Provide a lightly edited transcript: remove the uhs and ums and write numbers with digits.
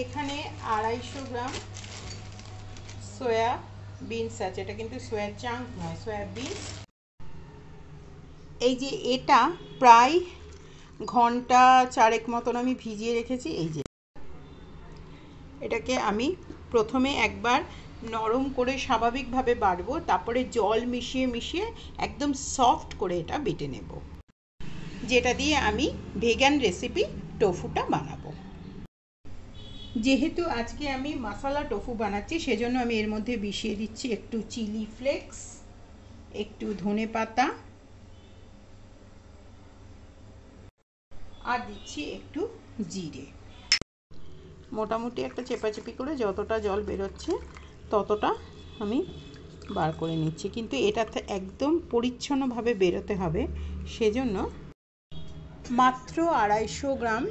এখানে 250 গ্রাম soya beans আছে, এটা কিন্তু সয়া চাঙ্ক নয়, সয়া বিনস। এই যে এটা প্রায় ঘন্টা 4 মতন আমি ভিজিয়ে রেখেছি। এই যে এটাকে আমি প্রথমে একবার নরম করে স্বাভাবিকভাবে বাটবো, তারপরে জল মিশিয়ে মিশিয়ে একদম সফট করে এটা বেটে নেব, যেটা দিয়ে আমি ভেগান রেসিপি টোফুটা বানাবো। যেহেতু আজকে আমি মশলা টোফু বানাচ্ছি, সেজন্য আমি এর মধ্যে মিশিয়ে দিচ্ছি একটু চিলি ফ্লেক্স, একটু ধনে পাতা, আর দিচ্ছি একটু জিরে। মোটামুটি একটা চেপাচেপি করে যতটা জল বেরোচ্ছে ততটা আমি বার করে নিচ্ছি, কিন্তু এটাতে একদম পরিচ্ছন্নভাবে বেরোতে হবে, সেজন্য মাত্র 250 গ্রাম